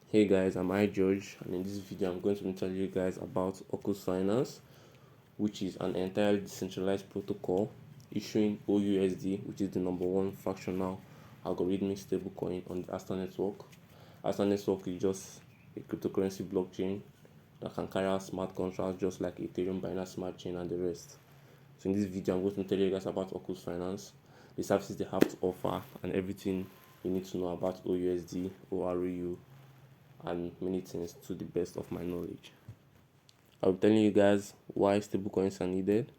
Hey guys, I'm George, and in this video I'm going to tell you guys about Orcus Finance, which is an entirely decentralized protocol issuing OUSD, which is the number one fractional algorithmic stablecoin on the Astar Network. Astar Network is just a cryptocurrency blockchain that can carry out smart contracts just like Ethereum, Binance Smart Chain, and the rest. So in this video I'm going to tell you guys about Orcus Finance, the services they have to offer, and everything you need to know about OUSD, ORU, and many things to the best of my knowledge. I'll be telling you guys why stablecoins are needed.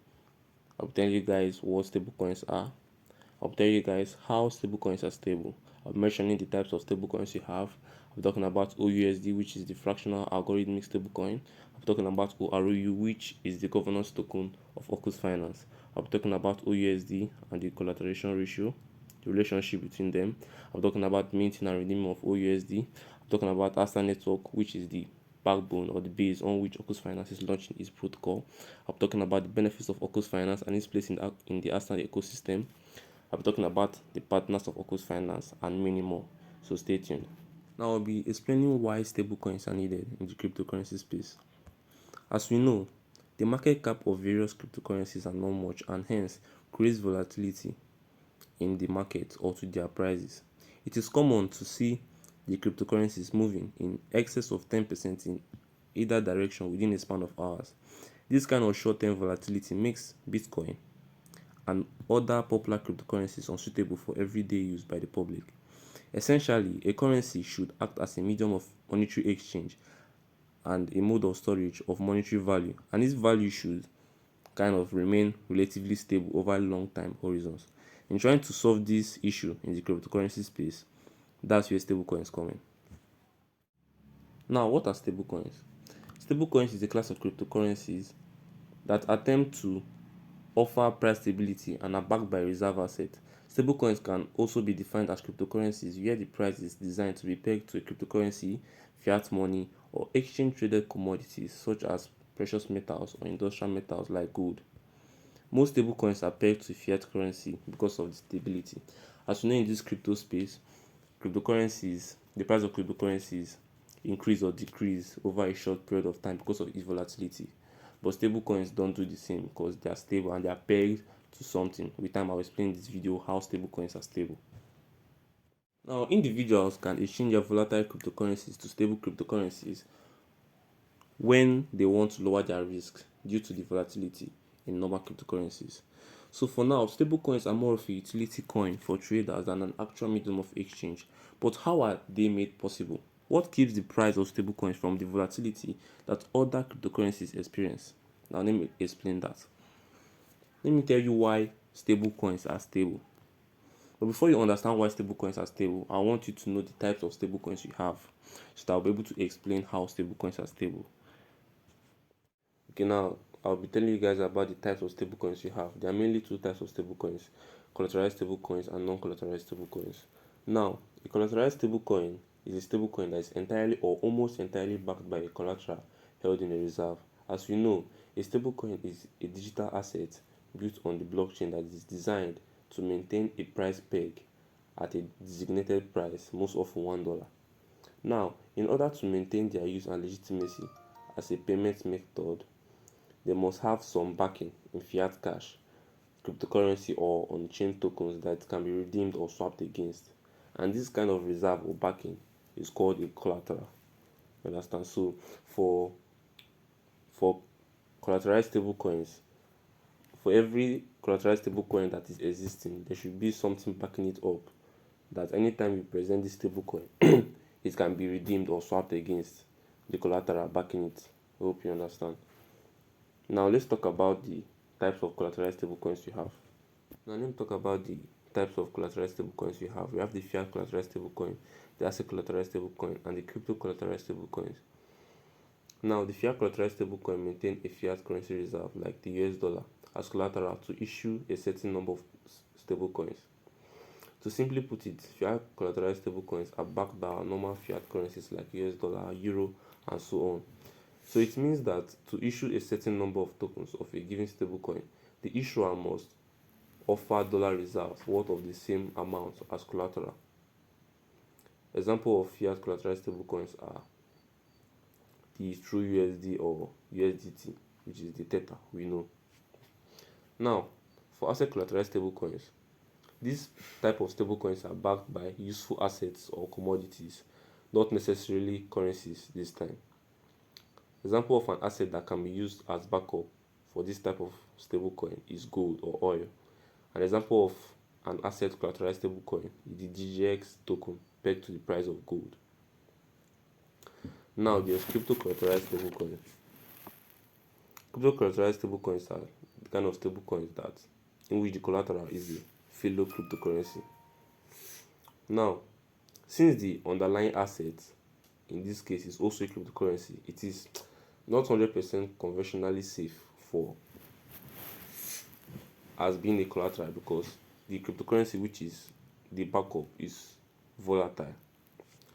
I'll be telling you guys what stablecoins are. I'll tell you guys how stablecoins are stable. I'll be mentioning the types of stablecoins you have. I'll be talking about OUSD, which is the fractional algorithmic stablecoin. I'll be talking about ORU, which is the governance token of Orcus Finance. I'll be talking about OUSD and the collateralization ratio, the relationship between them. I'm talking about minting and redeeming of OUSD. I'm talking about Astar Network, which is the backbone or the base on which Orcus Finance is launching its protocol. I'm talking about the benefits of Orcus Finance and its place in the Astar ecosystem. I'll be talking about the partners of Orcus Finance and many more. So stay tuned. Now I'll be explaining why stablecoins are needed in the cryptocurrency space. As we know, the market cap of various cryptocurrencies are not much and hence creates volatility in the market or to their prices. It is common to see the cryptocurrencies moving in excess of 10% in either direction within a span of hours. This kind of short-term volatility makes Bitcoin and other popular cryptocurrencies unsuitable for everyday use by the public. Essentially, a currency should act as a medium of monetary exchange and a mode of storage of monetary value, and its value should kind of remain relatively stable over long time horizons. In trying to solve this issue in the cryptocurrency space, that's where stablecoins come in. Now, what are stablecoins? Stablecoins is a class of cryptocurrencies that attempt to offer price stability and are backed by a reserve asset. Stablecoins can also be defined as cryptocurrencies where the price is designed to be pegged to a cryptocurrency, fiat money, or exchange traded commodities such as precious metals or industrial metals like gold. Most stablecoins are pegged to fiat currency because of the stability. As you know, in this crypto space, the price of cryptocurrencies increase or decrease over a short period of time because of its volatility. But stablecoins don't do the same because they are stable and they are pegged to something. With time, I'll explain in this video how stablecoins are stable. Now, individuals can exchange their volatile cryptocurrencies to stable cryptocurrencies when they want to lower their risk due to the volatility in normal cryptocurrencies. So for now, stablecoins are more of a utility coin for traders than an actual medium of exchange. But how are they made possible? What keeps the price of stablecoins from the volatility that other cryptocurrencies experience? Now let me explain that. Let me tell you why stablecoins are stable. But before you understand why stablecoins are stable, I want you to know the types of stablecoins you have, so that I'll be able to explain how stablecoins are stable. Okay, now I'll be telling you guys about the types of stablecoins you have. There are mainly two types of stablecoins: collateralized stablecoins and non-collateralized stablecoins. Now, a collateralized stablecoin is a stablecoin that is entirely or almost entirely backed by a collateral held in a reserve. As we know, a stablecoin is a digital asset built on the blockchain that is designed to maintain a price peg at a designated price, most often $1. Now, in order to maintain their use and legitimacy as a payment method, they must have some backing in fiat cash, cryptocurrency, or on-chain tokens that can be redeemed or swapped against. And this kind of reserve or backing is called a collateral. You understand? So for collateralized stablecoins, for every collateralized stablecoin that is existing, there should be something backing it up. That anytime you present this stablecoin, it can be redeemed or swapped against the collateral backing it. I hope you understand. Now let's talk about the types of collateralized stablecoins you have. Now let me talk about the types of collateralized stablecoins you have. We have the fiat collateralized stablecoin, the asset collateralized stablecoin, and the crypto collateralized stablecoins. Now the fiat collateralized stablecoin maintain a fiat currency reserve like the US dollar as collateral to issue a certain number of stablecoins. To simply put it, fiat collateralized stablecoins are backed by our normal fiat currencies like US dollar, euro, and so on. So it means that to issue a certain number of tokens of a given stablecoin, the issuer must offer dollar reserves worth of the same amount as collateral. Example of fiat collateralized stablecoins are the True USD or USDT, which is the Theta we know. Now, for asset collateralized stablecoins, this type of stablecoins are backed by useful assets or commodities, not necessarily currencies this time. Example of an asset that can be used as backup for this type of stablecoin is gold or oil. An example of an asset collateralized stablecoin is the DGX token pegged to the price of gold. Now there's crypto collateralized stablecoins. Crypto collateralized stablecoins are the kind of stablecoins that in which the collateral is a fellow cryptocurrency. Now, since the underlying asset in this case is also a cryptocurrency, it is not 100% conventionally safe for as being a collateral because the cryptocurrency which is the backup is volatile.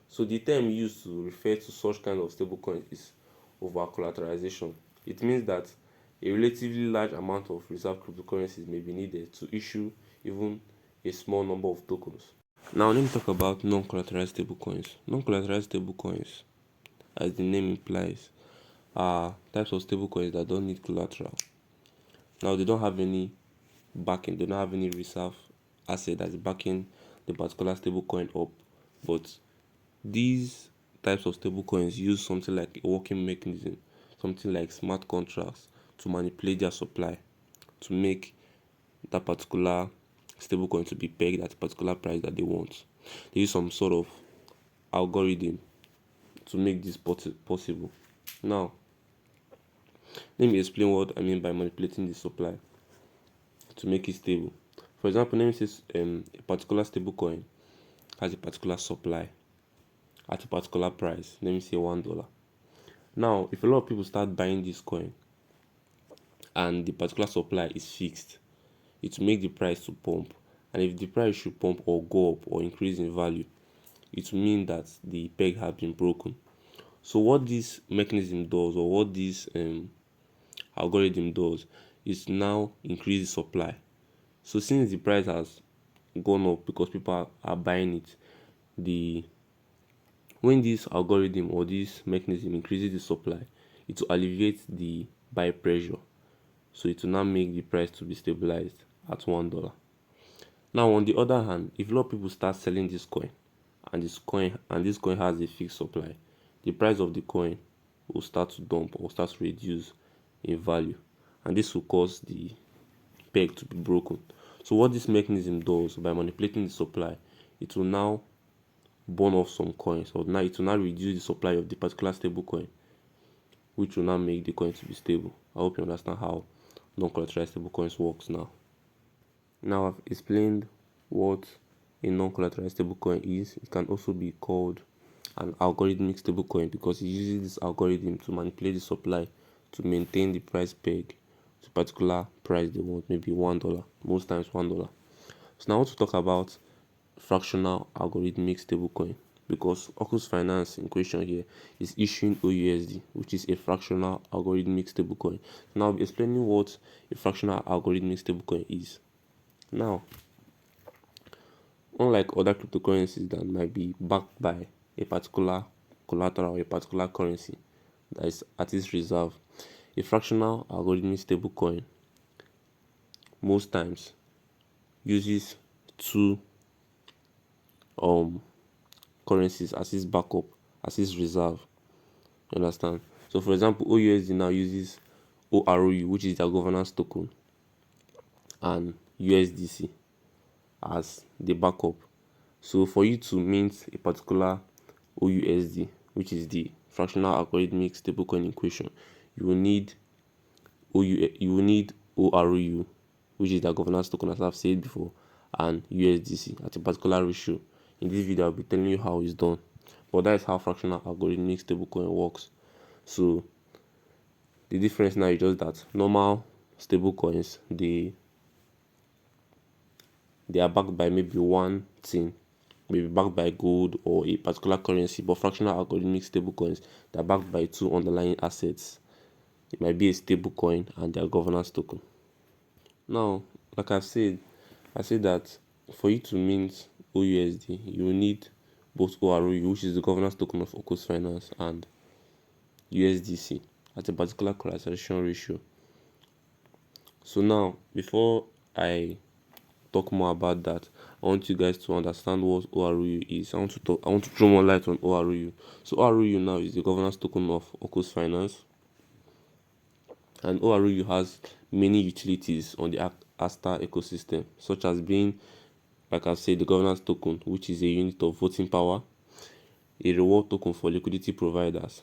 So the term used to refer to such kind of stablecoin is over collateralization. It means that a relatively large amount of reserve cryptocurrencies may be needed to issue even a small number of tokens. Now let me talk about non-collateralized stablecoins. Non-collateralized stablecoins, as the name implies, are types of stablecoins that don't need collateral. Now they don't have any backing, they don't have any reserve asset that's backing the particular stablecoin up, but these types of stablecoins use something like a working mechanism, something like smart contracts, to manipulate their supply to make that particular stablecoin to be pegged at a particular price that they want. They use some sort of algorithm to make this possible. Now, let me explain what I mean by manipulating the supply to make it stable. For example, let me say a particular stablecoin has a particular supply at a particular price. Let me say $1. Now, if a lot of people start buying this coin and the particular supply is fixed, it will make the price to pump. And if the price should pump or go up or increase in value, it will mean that the peg has been broken. So what this mechanism does, or what this algorithm does, is now increase the supply. So since the price has gone up because people are buying it, when this algorithm or this mechanism increases the supply, it will alleviate the buy pressure. So it will now make the price to be stabilized at $1. Now on the other hand, if a lot of people start selling this coin and this coin has a fixed supply, the price of the coin will start to dump or start to reduce in value, and this will cause the peg to be broken. So what this mechanism does, by manipulating the supply, it will now burn off some coins, or now it will now reduce the supply of the particular stable coin, which will now make the coin to be stable. I hope you understand how non-collateralized stable coins works now. Now I've explained what a non-collateralized stablecoin is. It can also be called an algorithmic stablecoin because it uses this algorithm to manipulate the supply to maintain the price peg to a particular price they want, maybe $1, most times $1. So now I want to talk about fractional algorithmic stablecoin because Orcus Finance in question here is issuing OUSD, which is a fractional algorithmic stablecoin. So now I'll be explaining what a fractional algorithmic stablecoin is. Now, unlike other cryptocurrencies that might be backed by a particular collateral or a particular currency that is at its reserve, a fractional algorithmic stablecoin most times uses two currencies as its backup, as its reserve. You understand? So for example, OUSD now uses ORU, which is their governance token, and USDC as the backup. So for you to mint a particular OUSD, which is the fractional algorithmic stablecoin equation, you will need ORU, which is the governance token, as I've said before, and USDC at a particular ratio. In this video, I'll be telling you how it's done, but that is how fractional algorithmic stablecoin works. So the difference now is just that normal stablecoins, they are backed by maybe one thing, maybe backed by gold or a particular currency, but fractional algorithmic stablecoins, they are backed by two underlying assets. It might be a stablecoin and their governance token. Now, like I said that for you to mint OUSD, you will need both ORU, which is the governance token of Orcus Finance, and USDC at a particular collateralization ratio. So now, before I talk more about that, I want you guys to understand what ORU is. I want to throw more light on ORU. So ORU now is the governance token of Orcus Finance, and ORU has many utilities on the Astar ecosystem, such as being, like I said, the governance token, which is a unit of voting power, a reward token for liquidity providers,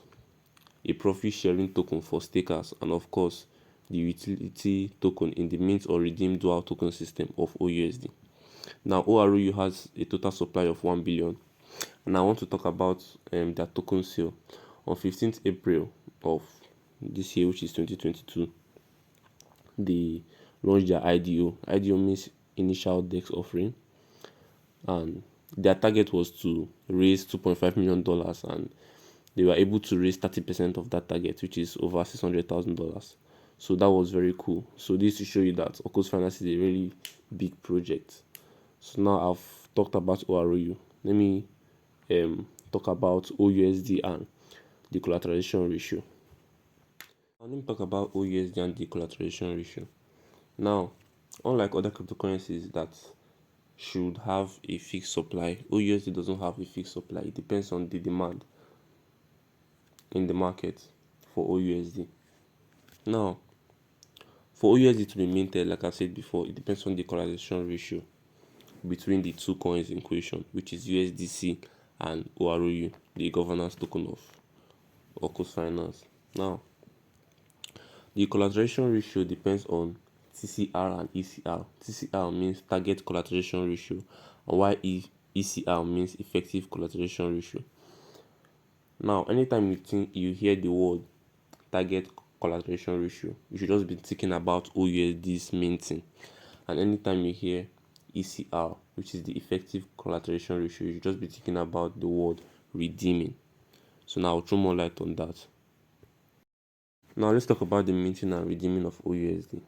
a profit sharing token for stakers, and of course, the utility token in the mint or redeem dual token system of OUSD. Now, ORU has a total supply of 1 billion, and I want to talk about their token sale on 15th April of this year, which is 2022. They launched their IDO. IDO means initial DEX offering, and their target was to raise $2.5 million, and they were able to raise 30% of that target, which is over $600,000. So that was very cool. So this to show you that Orcus Finance is a really big project. So now I've talked about ORU. Let me talk about OUSD and the collateralization ratio. Now let me talk about OUSD and the collateralization ratio. Now, unlike other cryptocurrencies that should have a fixed supply, OUSD doesn't have a fixed supply. It depends on the demand in the market for OUSD. Now, for OUSD to be minted, like I said before, it depends on the collateralization ratio between the two coins in question, which is USDC and ORU, the governance token of Orcus Finance. Now, the collateralization ratio depends on TCR and ECR. TCR means target collateralization ratio, and while ECR means effective collateralization ratio. Now, anytime you hear the word target collateralization ratio, you should just be thinking about OUSD's minting. And anytime you hear ECR, which is the effective collateralization ratio, you should just be thinking about the word redeeming. So now I'll throw more light on that. Now let's talk about the minting and redeeming of OUSD.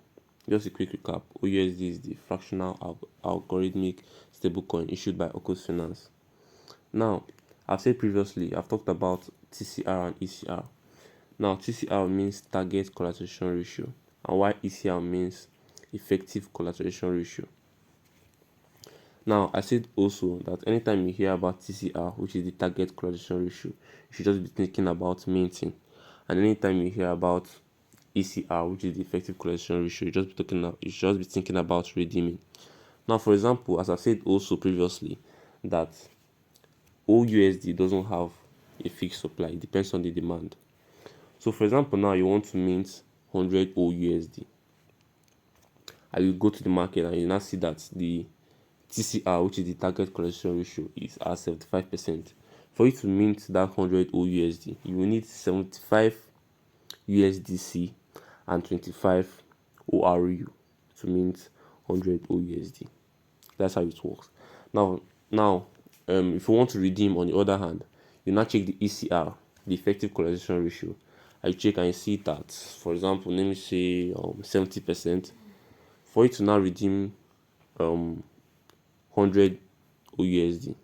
Just a quick recap. OUSD is the fractional algorithmic stablecoin issued by Orcus Finance. Now, I've said previously, I've talked about TCR and ECR. Now, TCR means target collateralization ratio, and while ECR means effective collateralization ratio. Now, I said also that anytime you hear about TCR, which is the target collateralization ratio, you should just be thinking about minting. And anytime you hear about ECR, which is the effective collateralization ratio, you should just be thinking about redeeming. Now, for example, as I said also previously, that OUSD doesn't have a fixed supply. It depends on the demand. So, for example, now you want to mint 100 OUSD. I will go to the market and you now see that the TCR, which is the target collateralization ratio, is at 75%. For you to mint that 100 OUSD, you will need 75 USDC and 25 ORU to mint 100 OUSD. That's how it works. Now, if you want to redeem, on the other hand, you now check the ECR, the effective collateralization ratio. I check and you see that, for example, let me say 70%. For you to now redeem 100 OUSD,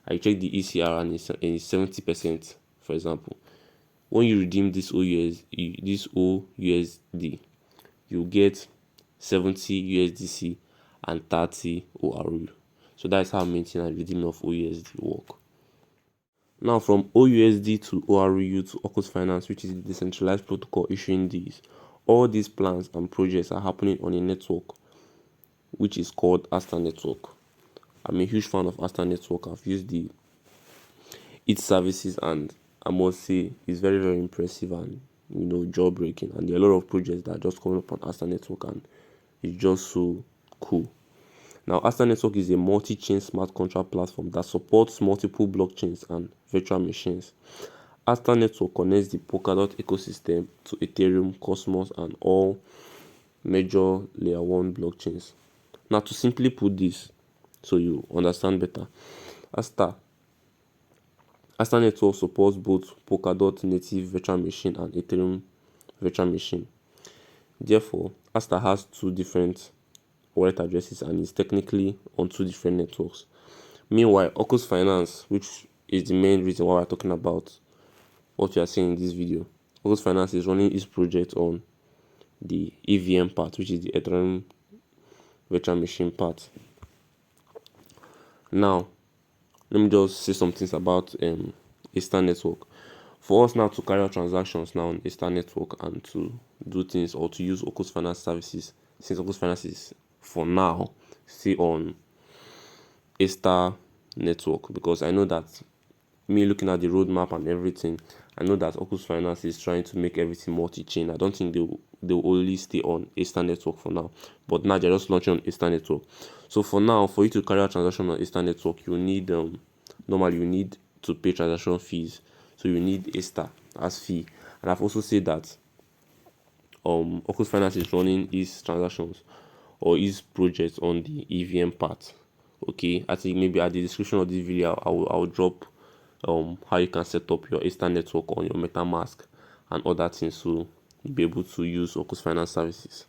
I check the ECR and it's 70%, for example. When you redeem this OUSD, you get 70 USDC and 30 ORU. So that's how minting and redeeming of OUSD work. Now, from OUSD to ORU to Orcus Finance, which is the decentralized protocol issuing these, all these plans and projects are happening on a network which is called Astar Network. I'm a huge fan of Astar Network. I've used its services, and I must say it's very, very impressive and jaw-breaking. And there are a lot of projects that are just coming up on Astar Network, and it's just so cool. Now, Astar Network is a multi-chain smart contract platform that supports multiple blockchains and virtual machines. Astar Network connects the Polkadot ecosystem to Ethereum, Cosmos, and all major layer 1 blockchains. Now, to simply put this, so you understand better, Astar Network supports both Polkadot native virtual machine and Ethereum virtual machine. Therefore, Astar has two different wallet addresses and is technically on two different networks. Meanwhile, Orcus Finance, which is the main reason why we're talking about what you are seeing in this video. Orcus Finance is running its project on the EVM part, which is the Ethereum virtual machine part. Now, let me just say some things about Astar Network. For us now to carry out transactions now on Astar Network and to do things or to use Orcus Finance services, since Orcus Finance is for now still on Astar Network, because I know that me looking at the roadmap and everything, I know that Orcus Finance is trying to make everything multi-chain. I don't think they'll only stay on Astar Network for now, but now they're just launching on Astar Network. So for now, for you to carry out transaction on Astar Network, you need normally you need to pay transaction fees. So you need Astar as fee. And I've also said that Orcus Finance is running its transactions or its projects on the EVM part. Okay, I think maybe at the description of this video I'll drop how you can set up your Astar Network on your metamask and other things, so you'll be able to use Orcus Finance services.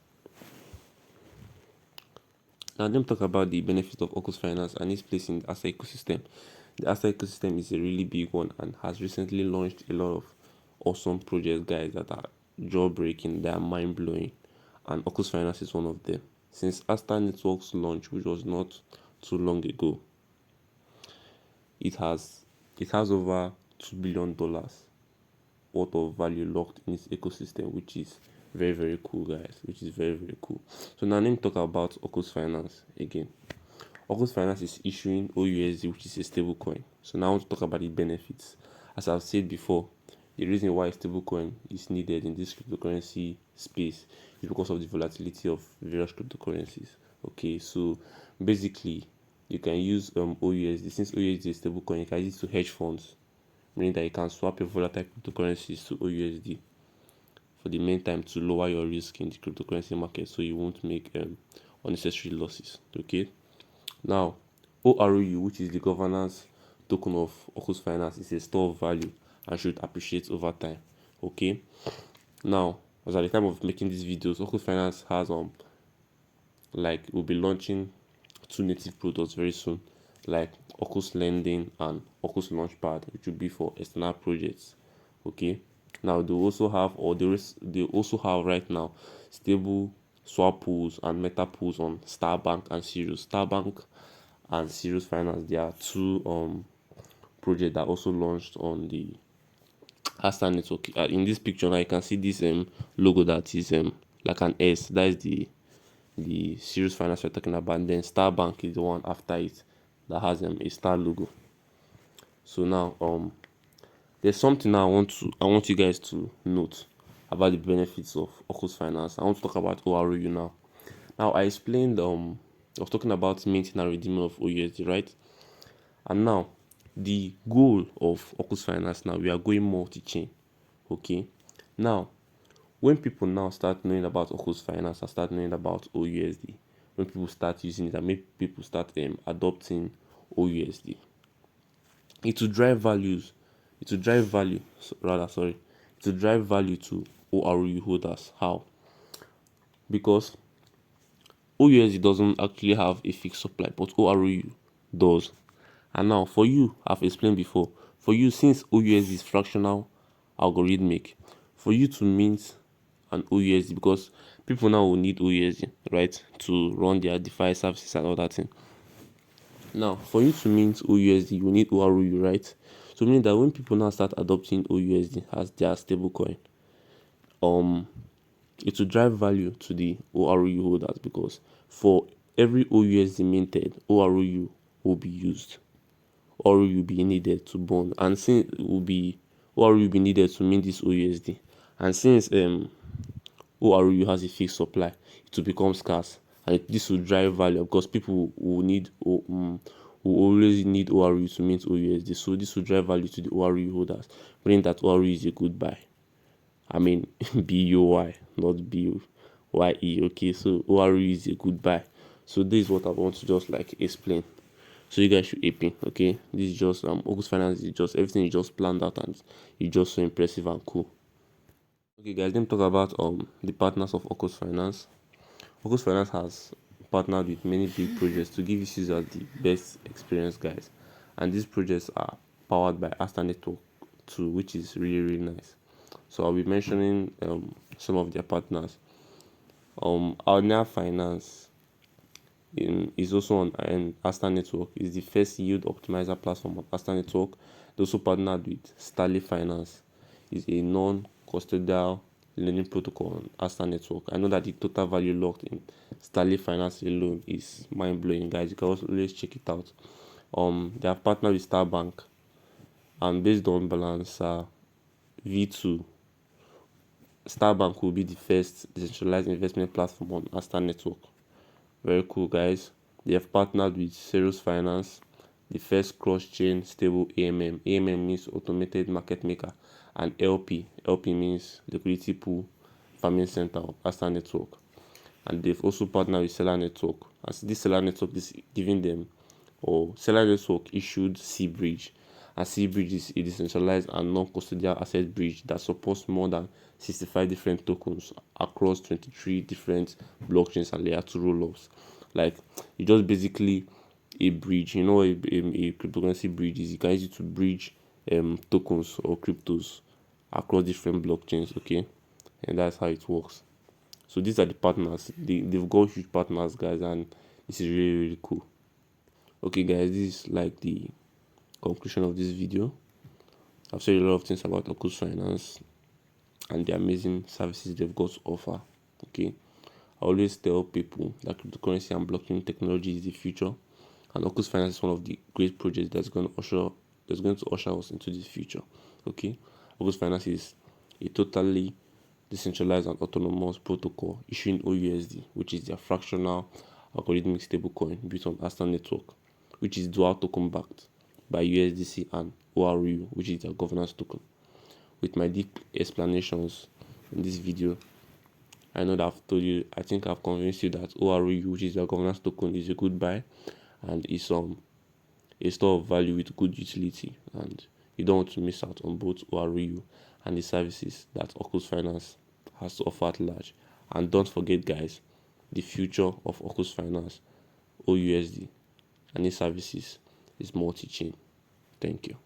Now let me talk about the benefits of Orcus Finance and its place in the Astar ecosystem. The Astar ecosystem is a really big one and has recently launched a lot of awesome projects, guys, that are jaw-breaking, they are mind-blowing, and Orcus Finance is one of them. Since Astar Network's launch, which was not too long ago, it has over $2 billion worth of value locked in its ecosystem, which is very, very cool, guys, which is very, very cool. So now let me talk about Orcus Finance again. Orcus Finance is issuing OUSD, which is a stablecoin. So now I want to talk about the benefits. As I've said before, the reason why stablecoin is needed in this cryptocurrency space is because of the volatility of various cryptocurrencies. Okay, so basically you can use OUSD. Since OUSD is stablecoin, you can use it to hedge funds, meaning that you can swap your volatile cryptocurrencies to OUSD for the meantime to lower your risk in the cryptocurrency market, so you won't make unnecessary losses. Okay, now ORU, which is the governance token of Orcus Finance, is a store of value and should appreciate over time. Okay, now as at the time of making these videos, Orcus Finance has will be launching 2 native products very soon, like Orcus Lending and Orcus Launchpad, which will be for external projects. Okay, now they also have right now stable swap pools and meta pools on Starbank and Sirius. Starbank and Sirius Finance, there are 2 projects that also launched on the Astar Network. In this picture now, you can see this logo that is like an S. That is the Sirius Finance we're talking about. And then Starbank is the one after it that has a star logo. So now there's something I want you guys to note about the benefits of Orcus Finance. I want to talk about ORU now. Now I explained I was talking about minting and redeeming of OUSD, right? And now the goal of Orcus Finance, now we are going multi-chain. Okay, now when people now start knowing about Orcus Finance and start knowing about OUSD, when people start using it and make people start adopting OUSD, it will drive value to ORU holders. How? Because OUSD doesn't actually have a fixed supply, but ORU does. And now for you, I've explained before, for you, since OUSD is fractional algorithmic, for you to mint an OUSD, because people now will need OUSD, right, to run their DeFi services and all that thing. Now, for you to mint OUSD, you need ORU, right? So meaning that when people now start adopting OUSD as their stablecoin, it will drive value to the ORU holders, because for every OUSD minted, ORU will be used. ORU will be needed to bond, and since ORU will be needed to mint this OUSD, and since ORU has a fixed supply, it will become scarce, and this will drive value because people will always need ORU to mint OUSD. So this will drive value to the ORU holders, meaning that ORU is a good buy. I mean BUY, not BUYE. Okay, so ORU is a good buy. So this is what I want to just explain, so you guys should ape in. Okay, this is just Orcus Finance is just everything is just planned out and it's just so impressive and cool. Okay guys, let me talk about the partners of Orcus Finance. Orcus Finance has partnered with many big projects to give users the best experience, guys, and these projects are powered by Astar Network too, which is really nice. So I'll be mentioning some of their partners. Algorithmic Finance is also on Astar Network. Is the first yield optimizer platform on Astar Network. They also partnered with Starley Finance. Is a non-custodial lending protocol on Astar Network. I know that the total value locked in Starley Finance alone is mind-blowing, guys. You can always check it out. They have partnered with Starbank, and based on balance V2, Starbank will be the first decentralized investment platform on Astar Network. Very cool, guys. They have partnered with Ceros Finance, the first cross-chain stable AMM. AMM means automated market maker, and LP. LP means liquidity pool farming center of Astar Network. And they've also partnered with Seller Network. As this Seller Network is giving them, or Seller Network issued C-Bridge. And C-Bridge is a decentralized and non-custodial asset bridge that supports more than 65 different tokens across 23 different blockchains and layer 2 rollups. Like, it's just basically a bridge. You know, a cryptocurrency bridge is, you can use it to bridge tokens or cryptos across different blockchains, okay? And that's how it works. So these are the partners. They've got huge partners, guys, and this is really cool. Okay, guys, this is like the conclusion of this video. I've said a lot of things about Orcus Finance and the amazing services they've got to offer. Okay, I always tell people that cryptocurrency and blockchain technology is the future, and Orcus Finance is one of the great projects that's going to usher us into this future. Okay, Orcus Finance is a totally decentralized and autonomous protocol issuing OUSD, which is their fractional algorithmic stablecoin built on Astar Network, which is dual token backed by USDC and ORU, which is their governance token. With my deep explanations in this video, I know that I think I've convinced you that ORU, which is their governance token, is a good buy and is a store of value with good utility, and you don't want to miss out on both ORU and the services that Orcus Finance has to offer at large. And don't forget, guys, the future of Orcus Finance, OUSD, and its services is multi-chain. Thank you.